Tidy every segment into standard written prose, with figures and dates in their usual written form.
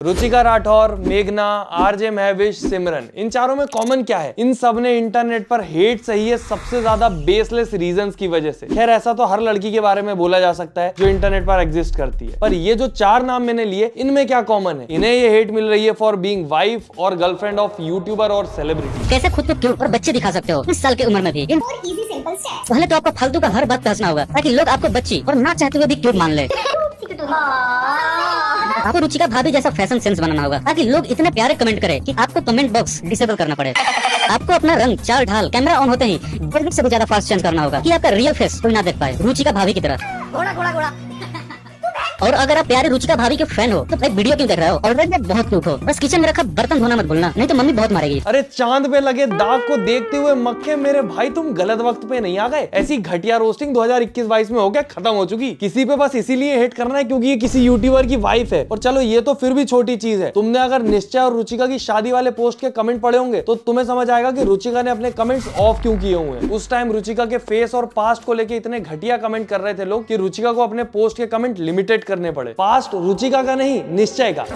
रुचिका राठौर, मेघना, आरजे महविश, सिमरन, इन चारों में कॉमन क्या है? इन सब ने इंटरनेट पर हेट सही है सबसे ज्यादा बेसलेस रीजंस की वजह से। खैर ऐसा तो हर लड़की के बारे में बोला जा सकता है जो इंटरनेट पर एग्जिस्ट करती है, पर ये जो चार नाम मैंने लिए इनमें क्या कॉमन है? इन्हें ये हेट मिल रही है फॉर बीइंग वाइफ और गर्लफ्रेंड ऑफ यूट्यूबर और सेलिब्रिटी। कैसे खुद को क्यूट और बच्चे दिखा सकते हो 20 साल की उम्र में भी? पहले तो आपको फालतू का हर बात पे हंसना होगा ताकि लोग आपको बच्ची और ना चाहते हुए भी क्यूट मान ले। आपको रुचिका भाभी जैसा फैशन सेंस बनाना होगा ताकि लोग इतने प्यारे कमेंट करें कि आपको कमेंट बॉक्स डिसेबल करना पड़े। आपको अपना रंग, चाल ढाल कैमरा ऑन होते ही जल्दी से भी ज्यादा फास्ट चेंज करना होगा कि आपका रियल फेस कोई ना देख पाए, रुचिका भाभी की तरह। घोड़ा घोड़ा घोड़ा। और अगर आप प्यारे रुचिका भाभी के फैन हो तो भाई वीडियो क्यों देख रहे हो? ऑलरेडी बहुत क्यूट हो, बस किचन में रखा बर्तन धोना मत भूलना, नहीं तो मम्मी बहुत मारेगी। अरे चांद पे लगे दाग को देखते हुए मक्के मेरे भाई तुम गलत वक्त पे नहीं आ गए। ऐसी घटिया रोस्टिंग 2021-22 में हो गया खत्म हो चुकी। किसी पे बस इसीलिए हेट करना है क्योंकि ये किसी यूट्यूबर की वाइफ है। और चलो ये तो फिर भी छोटी चीज है, तुमने अगर निश्चय और रुचिका की शादी वाले पोस्ट के कमेंट पढ़े होंगे तो तुम्हें समझ आएगा कि रुचिका ने अपने कमेंट्स ऑफ क्यों किए हुए हैं। उस टाइम रुचिका के फेस और पास्ट को लेके इतने घटिया कमेंट कर रहे थे लोग कि रुचिका को अपने पोस्ट के कमेंट लिमिटेड करने पड़े। पास्ट रुचिका का नहीं, निश्चय का।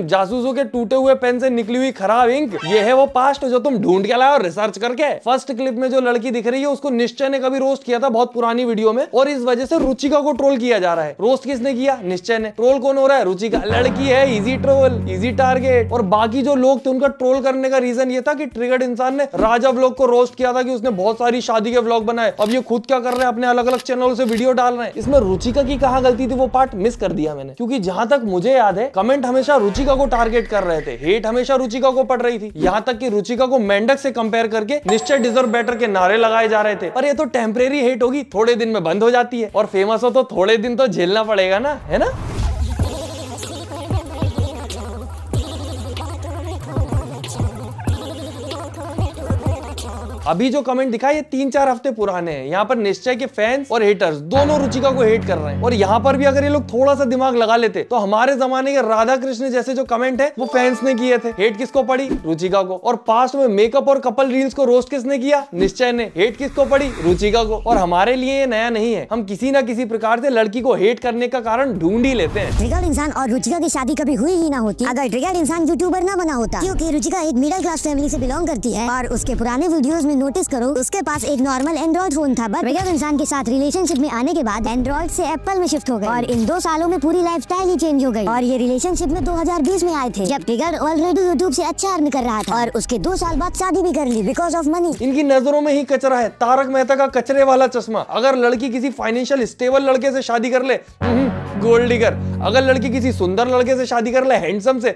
जासूसों के टूटे हुए पेन से निकली हुई खराब इंक, ये है वो पास्ट जो तुम ढूंढ के लाए और रिसर्च करके। फर्स्ट क्लिप में जो लड़की दिख रही है उसको निश्चय ने कभी रोस्ट किया था बहुत पुरानी वीडियो में, और इस वजह से रुचिका को ट्रोल किया जा रहा है। रोस्ट किसने किया? निश्चय ने। ट्रोल कौन हो रहा है? रुचिका। लड़की है, इजी ट्रोल, इजी टारगेट। और बाकी जो लोग थे उनका ट्रोल करने का रीजन ये था कि ट्रिगर्ड इंसान ने राजा व्लॉग को रोस्ट किया था कि उसने बहुत सारी शादी के व्लॉग बनाए। अब ये खुद क्या कर रहे हैं, अपने अलग अलग चैनल से वीडियो डाल रहे हैं। इसमें रुचिका की कहाँ गलती थी वो पार्ट मिस कर दिया मैंने, क्योंकि जहां तक मुझे याद है कमेंट हमेशा रुचिका को टारगेट कर रहे थे, हेट हमेशा रुचिका को पड़ रही थी। यहां तक कि रुचिका को मेंढक से कंपेयर करके निश्चय डिजर्व बेटर के नारे लगाए जा रहे थे। पर ये तो टेम्परेरी हेट होगी, थोड़े दिन में बंद हो जाती है, और फेमस हो तो थोड़े दिन तो झेलना पड़ेगा ना, है ना? अभी जो कमेंट दिखा ये 3-4 हफ्ते पुराने हैं। यहाँ पर निश्चय के फैंस और हेटर्स दोनों रुचिका को हेट कर रहे हैं। और यहाँ पर भी अगर ये लोग थोड़ा सा दिमाग लगा लेते तो हमारे जमाने के राधा कृष्ण जैसे जो कमेंट है वो फैंस ने किए थे। हेट किसको पड़ी? रुचिका को। और पास्ट में मेकअप और कपल रील्स को रोस्ट किसने किया? निश्चय ने। हेट किसको पड़ी? रुचिका को। और हमारे लिए ये नया नहीं है, हम किसी ना किसी प्रकार से लड़की को हेट करने का कारण ढूंढ ही लेते हैं। ट्रिगर्ड इंसान और रुचिका की शादी कभी हुई ही ना होती अगर ट्रिगर्ड इंसान यूट्यूबर ना बना होता, क्योंकि रुचिका एक मिडिल क्लास फैमिली से बिलोंग करती है। और उसके पुराने वीडियोस में नोटिस करो उसके पास एक नॉर्मल एंड्रॉइड फोन था, बट ट्रिगर्ड इंसान के साथ रिलेशनशिप में आने के बाद एंड्रॉइड से एप्पल में शिफ्ट हो गए। और इन 2 सालों में पूरी लाइफस्टाइल ही चेंज हो गई। और ये रिलेशनशिप में 2020 में आए थे जब ट्रिगर्ड ऑलरेडी यूट्यूब से अच्छा अर्न कर रहा था, और उसके 2 साल बाद शादी भी कर ली बिकॉज ऑफ मनी। इनकी नजरों में ही कचरा है, तारक मेहता का कचरे वाला चश्मा। अगर लड़की किसी फाइनेंशियल स्टेबल लड़के से शादी कर ले, गोल्ड डिगर। अगर लड़की किसी सुंदर लड़के से शादी कर ले, हैंडसम से,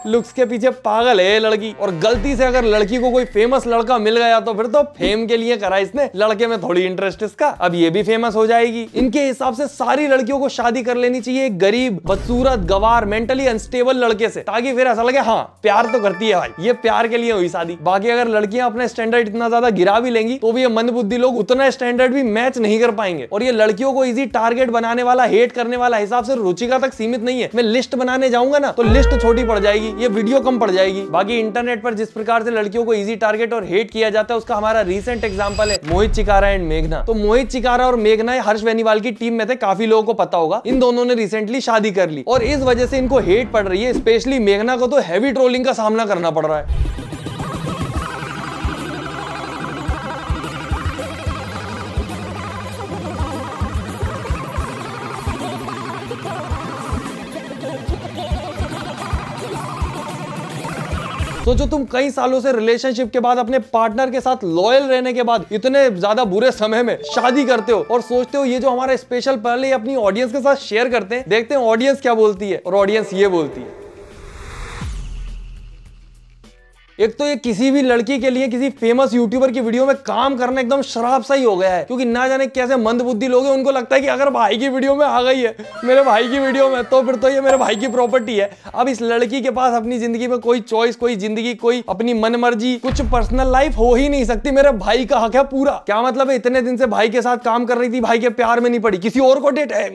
लुक्स के पीछे पागल है लड़की। और गलती से अगर लड़की को कोई फेमस लड़का मिल गया तो फिर तो फेम के लिए करा इसने, लड़के में थोड़ी इंटरेस्ट इसका, अब ये भी फेमस हो जाएगी। इनके हिसाब से सारी लड़कियों को शादी कर लेनी चाहिए एक गरीब, बदसूरत, गवार, मेंटली अनस्टेबल लड़के से, ताकि फिर ऐसा लगे हाँ प्यार तो करती है भाई, ये प्यार के लिए हुई शादी। बाकी अगर लड़कियां अपने स्टैंडर्ड इतना ज्यादा गिरा भी लेंगी तो भी ये मंदबुद्धि लोग उतना स्टैंडर्ड भी मैच नहीं कर पाएंगे। और ये लड़कियों को इजी टारगेट बनाने वाला, हेट करने वाला हिसाब से रुचिका तक सीमित नहीं है। मैं लिस्ट बनाने जाऊंगा ना तो लिस्ट छोटी पड़ जाएगी, ये वीडियो कम पड़ जाएगी। बाकी इंटरनेट पर जिस प्रकार से लड़कियों को इजी टारगेट और हेट किया जाता है उसका हमारा रीसेंट एग्जांपल है मोहित चिकारा एंड मेघना। तो मोहित चिकारा और मेघना हर्ष बेनीवाल की टीम में थे, काफी लोगों को पता होगा। इन दोनों ने रिसेंटली शादी कर ली और इस वजह से इनको हेट पड़ रही है। स्पेशली मेघना को तो हैवी ट्रोलिंग का सामना करना पड़ रहा है। सोचो तुम कई सालों से रिलेशनशिप के बाद अपने पार्टनर के साथ लॉयल रहने के बाद इतने ज्यादा बुरे समय में शादी करते हो और सोचते हो ये जो हमारा स्पेशल पल है अपनी ऑडियंस के साथ शेयर करते हैं, देखते हैं ऑडियंस क्या बोलती है। और ऑडियंस ये बोलती है, एक तो ये किसी भी लड़की के लिए किसी फेमस यूट्यूबर की वीडियो में काम करना एकदम शराब सा ही हो गया है, क्योंकि ना जाने कैसे मंदबुद्धि लोग हैं, उनको लगता है कि अगर भाई की वीडियो में आ गई है, मेरे भाई की वीडियो में, तो फिर तो ये मेरे भाई की प्रॉपर्टी है। अब इस लड़की के पास अपनी जिंदगी में कोई चॉइस, कोई जिंदगी, कोई अपनी मनमर्जी, कुछ पर्सनल लाइफ हो ही नहीं सकती। मेरे भाई का हक है पूरा। क्या मतलब है, इतने दिन से भाई के साथ काम कर रही थी, भाई के प्यार में नहीं पड़ी, किसी और को डेट है।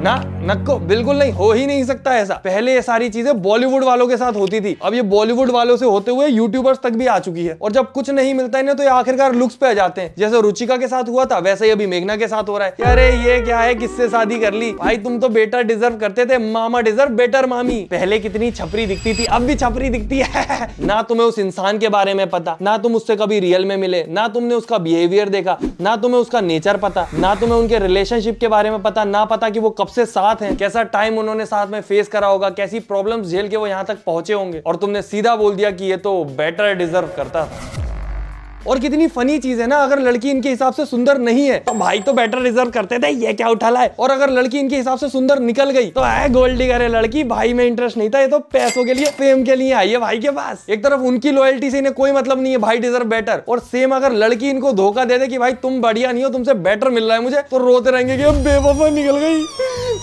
ना नक्को, बिल्कुल नहीं, हो ही नहीं सकता ऐसा। पहले ये सारी चीजें बॉलीवुड वालों के साथ होती थी, अब ये बॉलीवुड वालों से होते हुए यूट्यूबर्स तक भी आ चुकी है। और जब कुछ नहीं मिलता है ना तो ये आखिरकार लुक्स पे आ जाते हैं। जैसे रुचिका के साथ हुआ था वैसे ही अभी मेघना के साथ हो रहा है। अरे ये क्या है, किससे शादी कर ली भाई, तुम तो बेटर डिजर्व करते थे, मामा डिजर्व बेटर मामी। पहले कितनी छपरी दिखती थी, अब भी छपरी दिखती है। ना तुम्हें उस इंसान के बारे में पता, ना तुम उससे कभी रियल में मिले, ना तुमने उसका बिहेवियर देखा, ना तुम्हें उसका नेचर पता, ना तुम्हें उनके रिलेशनशिप के बारे में पता, ना पता कि वो कब से साथ हैं, कैसा टाइम उन्होंने साथ में फेस करा होगा, कैसी प्रॉब्लम्स झेल के वो यहाँ तक पहुंचे होंगे, और तुमने सीधा बोल दिया कि ये तो बेटर डिजर्व करता था। और कितनी फनी चीज है ना, अगर लड़की इनके हिसाब से सुंदर नहीं है तो भाई तो बेटर रिजर्व करते थे, ये क्या उठा लाए। और अगर लड़की इनके हिसाब से सुंदर निकल गई तो है गोल्ड डिगर है लड़की, भाई में इंटरेस्ट नहीं था, ये तो पैसों के लिए, फेम के लिए आई है भाई के पास। एक तरफ उनकी लॉयल्टी से इन्हें कोई मतलब नहीं है, भाई डिजर्व बेटर, और सेम अगर लड़की इनको धोखा दे दे कि भाई तुम बढ़िया नहीं हो, तुमसे बेटर मिल रहा है मुझे, तो रोते रहेंगे कि अब बेवफा निकल गई,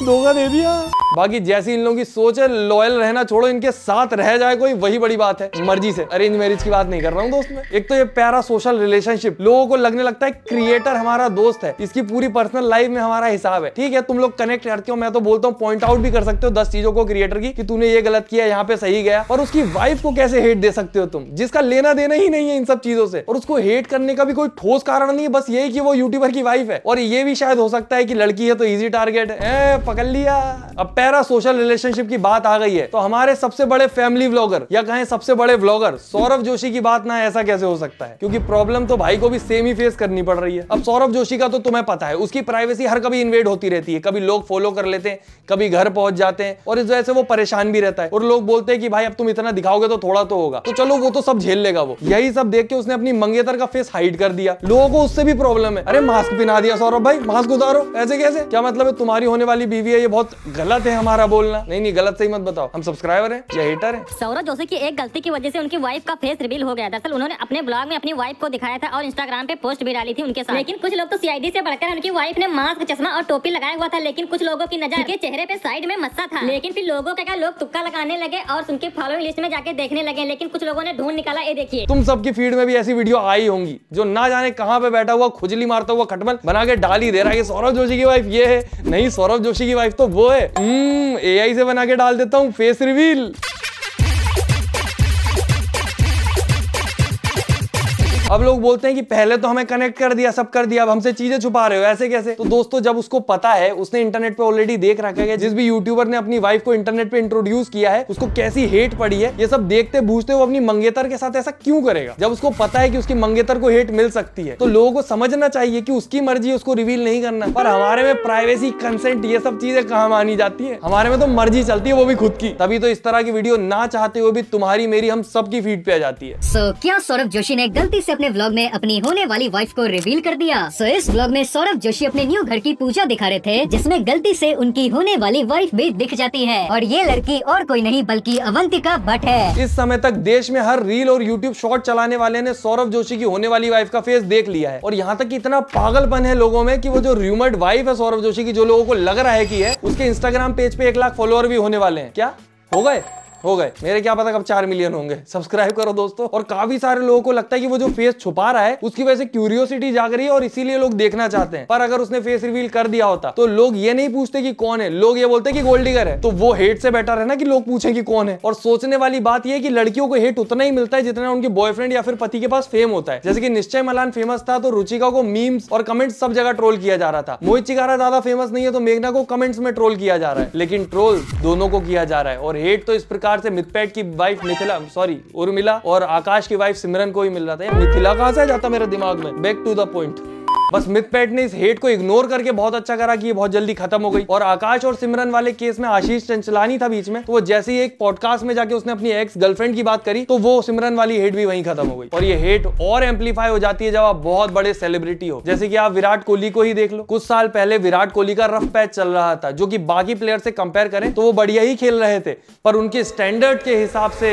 धोखा दे दिया। बाकी जैसी इन लोगों की सोच है, लॉयल रहना छोड़ो, इनके साथ रह जाए कोई वही बड़ी बात है, मर्जी से। अरेंज मैरिज की बात नहीं कर रहा हूँ दोस्त में। एक तो ये पैरा सोशल रिलेशनशिप, लोगों को लगने लगता है क्रिएटर हमारा दोस्त है, इसकी पूरी पर्सनल लाइफ में हमारा हिसाब है। ठीक है, तुम लोग कनेक्ट करते हो, मैं तो बोलता हूँ पॉइंट आउट भी कर सकते हो 10 चीजों को क्रिएटर की कि तूने ये गलत किया, यहाँ पे सही गया, और उसकी वाइफ को कैसे हेट दे सकते हो तुम, जिसका लेना देना ही नहीं है इन सब चीजों से, और उसको हेट करने का भी कोई ठोस कारण नहीं है, बस यही कि वो यूट्यूबर की वाइफ है। और ये भी शायद हो सकता है कि लड़की है तो इजी टारगेट है, पकड़ लिया। अब पैरा सोशल रिलेशनशिप की बात आ गई है तो हमारे सबसे बड़े फैमिली व्लॉगर या कहें सबसे बड़े व्लॉगर सौरभ जोशी की बात ना, ऐसा कैसे हो सकता है, क्योंकि प्रॉब्लम तो भाई को भी सेम ही फेस करनी पड़ रही है। अब सौरभ जोशी का तो तुम्हें पता है, उसकी प्राइवेसी हर कभी इन्वेड होती रहती है, कभी लोग फॉलो कर लेते हैं, कभी घर पहुंच जाते हैं, और इस वजह से वो परेशान भी रहता है। और लोग बोलते हैं कि भाई अब तुम इतना दिखाओगे तो थोड़ा तो होगा, तो चलो वो तो सब झेल लेगा वो। यही सब देख के उसने अपनी मंगेतर का फेस हाइड कर दिया, लोगों को उससे भी प्रॉब्लम है। अरे मास्क पहना दिया सौरभ भाई, मास्क उतारो, ऐसे कैसे, क्या मतलब है तुम्हारी होने वाली बीवी है, ये बहुत गलत है हमारा बोलना। नहीं गलत सही मत बताओ, हम सब्सक्राइबर हैं या हेटर हैं। सौरभ जोशी की एक गलती की वजह से उनकी वाइफ का फेस रिवील हो गया। दरअसल उन्होंने अपने ब्लॉग में अपनी वाइफ को दिखाया था और इंस्टाग्राम पे पोस्ट भी डाली थी उनके साथ। लेकिन कुछ लोग तो सीआईडी से बढ़कर उनकी वाइफ ने मास्क, चश्मा और टोपी लगाया हुआ था, लेकिन कुछ लोगों की नजर उनके चेहरे पे साइड में मस्सा था। लेकिन फिर लोगों का क्या, लोग तुक्का लगाने लगे और उनके फॉलोइंग लिस्ट में जाके देखने लगे, लेकिन कुछ लोगों ने ढूंढ निकाला। ये देखिए, तुम सबकी फीड में भी ऐसी वीडियो आई होंगी जो ना जाने कहां पे बैठा हुआ खुजली मारता हुआ खटमल बना के डाल ही दे रहा है कि सौरभ जोशी की वाइफ ये है। नहीं, सौरभ जोशी की वाइफ तो वो है, एआई से बना के डाल देता हूं फेस रिवील। अब लोग बोलते हैं कि पहले तो हमें कनेक्ट कर दिया, सब कर दिया, अब हमसे चीजें छुपा रहे हो, ऐसे कैसे। तो दोस्तों जब उसको पता है, उसने इंटरनेट पे ऑलरेडी देख रखा है जिस भी यूट्यूबर ने अपनी वाइफ को इंटरनेट पे इंट्रोड्यूस किया है उसको कैसी हेट पड़ी है, ये सब देखते बूझते वो अपनी मंगेतर के साथ ऐसा क्यों करेगा। जब उसको पता है कि उसकी मंगेतर को हेट मिल सकती है तो लोगों को समझना चाहिए कि उसकी मर्जी, उसको रिवील नहीं करना। पर हमारे में प्राइवेसी, कंसेंट, ये सब चीजें कहाँ मानी जाती है, हमारे में तो मर्जी चलती है, वो भी खुद की। तभी तो इस तरह की वीडियो ना चाहते हुए भी तुम्हारी मेरी हम सबकी फीड पे आ जाती है। क्या सौरभ जोशी ने गलती से अपने व्लॉग में अपनी होने वाली वाइफ को रिवील कर दिया? इस व्लॉग में सौरभ जोशी अपने न्यू घर की पूजा दिखा रहे थे, जिसमें गलती से उनकी होने वाली वाइफ भी दिख जाती है, और ये लड़की और कोई नहीं बल्कि अवंतिका भट्ट है। इस समय तक देश में हर रील और यूट्यूब शॉर्ट चलाने वाले ने सौरभ जोशी की होने वाली वाइफ का फेस देख लिया है, और यहाँ तक कि इतना पागलपन है लोगों में कि वो जो र्यूमर्ड वाइफ है सौरभ जोशी की, जो लोगों को लग रहा है कि है, उसके इंस्टाग्राम पेज पे 1 लाख फॉलोअर भी होने वाले हैं। क्या हो गए, मेरे क्या पता कब 4 मिलियन होंगे। सब्सक्राइब करो दोस्तों। और काफी सारे लोगों को लगता है कि वो जो फेस छुपा रहा है उसकी वजह से क्यूरियोसिटी जाग रही है और इसीलिए लोग देखना चाहते हैं। पर अगर उसने फेस रिवील कर दिया होता तो लोग ये नहीं पूछते कि कौन है, लोग ये बोलते कि गोल्ड डिगर है। तो वो हेट से बेटर है ना कि लोग पूछें कि कौन है। और सोचने वाली बात यह है कि लड़कियों को हेट उतना ही मिलता है जितना उनके बॉयफ्रेंड या फिर पति के पास फेम होता है। जैसे कि निश्चय मलान फेमस था तो रुचिका को मीम्स और कमेंट्स सब जगह ट्रोल किया जा रहा था। मोहित चिकारा ज्यादा फेमस नहीं है तो मेघना को कमेंट्स में ट्रोल किया जा रहा है, लेकिन ट्रोल दोनों को किया जा रहा है। और हेट तो इस प्रकार से मिथपैट की वाइफ उर्मिला और आकाश की वाइफ सिमरन को ही मिल रहा था। मिथिला कहां से जाता मेरे दिमाग में। Back to the point. बस मिथपैट ने इस हेट को इग्नोर करके बहुत अच्छा करा कि ये बहुत जल्दी खत्म हो गई। और आकाश और सिमरन वाले केस में आशीष चंचलानी था बीच में, तो वो जैसे ही एक पॉडकास्ट में जाके उसने अपनी एक्स गर्लफ्रेंड की बात करी तो वो सिमरन वाली हेट भी वहीं खत्म हो गई। और ये हेट और एम्पलीफाई हो जाती है जब आप बहुत बड़े सेलिब्रिटी हो। जैसे कि आप विराट कोहली को ही देख लो। कुछ साल पहले विराट कोहली का रफ पैच चल रहा था, जो कि बाकी प्लेयर से कंपेयर करें तो वो बढ़िया ही खेल रहे थे, पर उनके स्टैंडर्ड के हिसाब से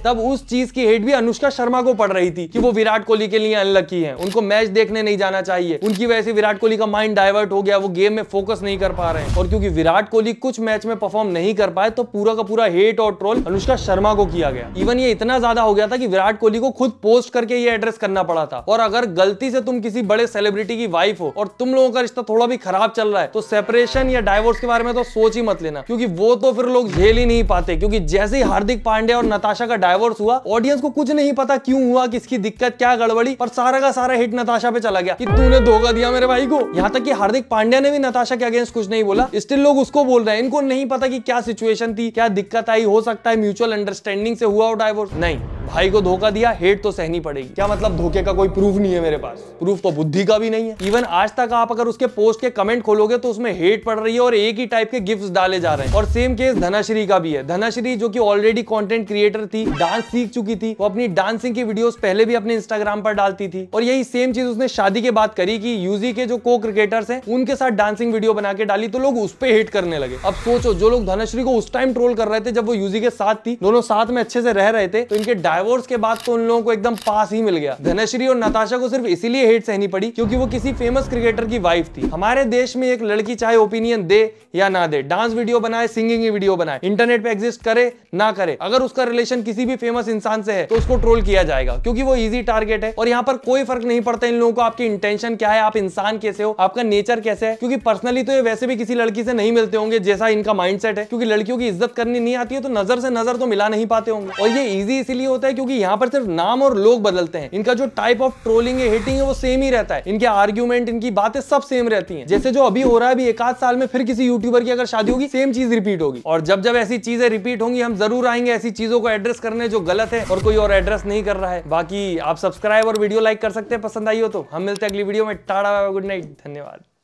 तब उस चीज की हेट भी अनुष्का शर्मा को पड़ रही थी कि वो विराट कोहली के लिए अनलकी हैं, उनको मैच देखने नहीं जाना चाहिए, उनकी वजह से विराट कोहली का माइंड डाइवर्ट हो गया, वो गेम में फोकस नहीं कर पा रहे हैं। और क्योंकि विराट कोहली कुछ मैच में परफॉर्म नहीं कर पाए तो पूरा का पूरा हेट और ट्रोल अनुष्का शर्मा को किया गया। इवन ये इतना ज्यादा हो गया था कि विराट कोहली को खुद पोस्ट करके ये एड्रेस करना पड़ा था। और अगर गलती से तुम किसी बड़े सेलिब्रिटी की वाइफ हो और तुम लोगों का रिश्ता थोड़ा भी खराब चल रहा है तो सेपरेशन या डाइवोर्स के बारे में तो सोच ही मत लेना, क्योंकि वो तो फिर लोग झेल ही नहीं पाते। क्योंकि जैसे ही हार्दिक पांड्या और नताशा का डाइवोर्स हुआ, ऑडियंस को कुछ नहीं पता क्यों हुआ, किसकी दिक्कत, क्या गड़बड़ी, पर सारा का सारा हिट नताशा पे चला गया कि तूने धोखा दिया मेरे भाई को। यहाँ तक कि हार्दिक पांड्या ने भी नताशा के अगेंस्ट कुछ नहीं बोला, स्टिल लोग उसको बोल रहे हैं। इनको नहीं पता कि क्या सिचुएशन थी, क्या दिक्कत आई, हो सकता है म्यूचुअल अंडरस्टैंडिंग से हुआ हो डाइवोर्स। नहीं, भाई को धोखा दिया, हेट तो सहनी पड़ेगी। क्या मतलब धोखे का कोई प्रूफ नहीं है मेरे पास? प्रूफ तो बुद्धि का भी नहीं है। इवन आज तक आप अगर उसके पोस्ट के कमेंट खोलोगे तो उसमें हेट पड़ रही है और एक ही टाइप के गिफ्ट्स डाले जा रहे हैं। और सेम केस धनाश्री का भी है। धनाश्री जो कि ऑलरेडी कंटेंट क्रिएटर थी, डांस सीख चुकी थी, वो अपनी डांसिंग की वीडियोस पहले भी अपने इंस्टाग्राम पर डालती थी। और यही सेम चीज उसने शादी के बाद करी कि यूजी के जो को क्रिकेटर्स हैं उनके साथ डांसिंग वीडियो बना के डाली तो लोग उस पर हेट करने लगे। अब सोचो, जो लोग धनाश्री को उस टाइम ट्रोल कर रहे थे जब वो यूजी के साथ थी, दोनों साथ में अच्छे से रह रहे थे, तो इनके डाइवोर्स के बाद तो उन लोगों को एकदम पास ही मिल गया। धनश्री और नताशा को सिर्फ इसीलिए हेट सहनी पड़ी क्योंकि वो किसी फेमस क्रिकेटर की वाइफ थी। हमारे देश में एक लड़की चाहे ओपिनियन दे या ना दे, डांस वीडियो बनाए, सिंगिंग की वीडियो बनाए, इंटरनेट पे एग्जिस्ट करे ना करे, अगर उसका रिलेशन किसी भी फेमस इंसान से है तो उसको ट्रोल किया जाएगा क्योंकि वो इजी टारगेट है। और यहाँ पर कोई फर्क नहीं पड़ता इन लोगों को आपकी इंटेंशन क्या है, आप इंसान कैसे हो, आपका नेचर कैसे है। क्योंकि पर्सनली तो ये वैसे भी किसी लड़की से नहीं मिलते होंगे जैसा इनका माइंडसेट है, क्योंकि लड़कियों की इज्जत करनी नहीं आती है तो नजर से नजर तो मिला नहीं पाते होंगे। और ये इजी इसीलिए होता है क्योंकि यहाँ पर सिर्फ नाम और लोग बदलते हैं, इनका जो टाइप ऑफ ट्रोलिंग है, हिटिंग है, वो सेम ही रहता है। इनके आर्ग्यूमेंट, इनकी बातें सब सेम रहती हैं। जैसे जो अभी हो रहा है, अभी एक आध साल में फिर किसी यूट्यूबर की अगर शादी होगी, सेम चीज रिपीट होगी। और जब जब ऐसी चीजें रिपीट होंगी, हम जरूर आएंगे ऐसी चीजों को एड्रेस करने जो गलत है और कोई और एड्रेस नहीं कर रहा है। बाकी आप सब्सक्राइब और वीडियो लाइक कर सकते हैं पसंद आई हो तो। हम मिलते हैं अगली वीडियो में। टाटा, गुड नाइट, धन्यवाद।